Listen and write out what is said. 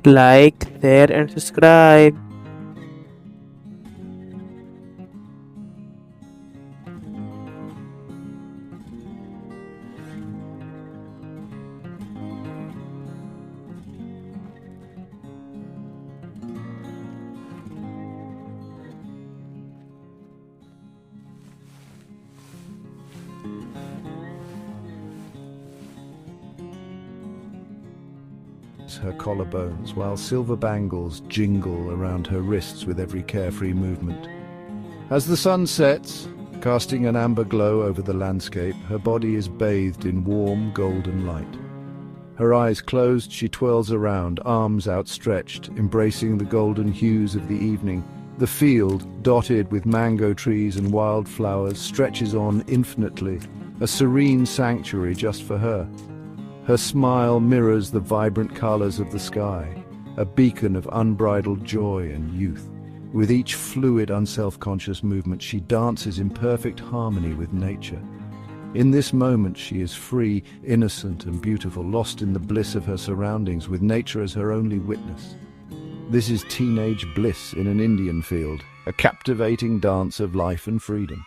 Like, share, and subscribe. Her collarbones, while silver bangles jingle around her wrists with every carefree movement. As the sun sets, casting an amber glow over the landscape, her body is bathed in warm golden light. Her eyes closed, she twirls around, arms outstretched, embracing the golden hues of the evening. The field, dotted with mango trees and wildflowers, stretches on infinitely, a serene sanctuary just for her. Her smile mirrors the vibrant colors of the sky, a beacon of unbridled joy and youth. With each fluid, unself-conscious movement, she dances in perfect harmony with nature. In this moment, she is free, innocent and beautiful, lost in the bliss of her surroundings, with nature as her only witness. This is teenage bliss in an Indian field, a captivating dance of life and freedom.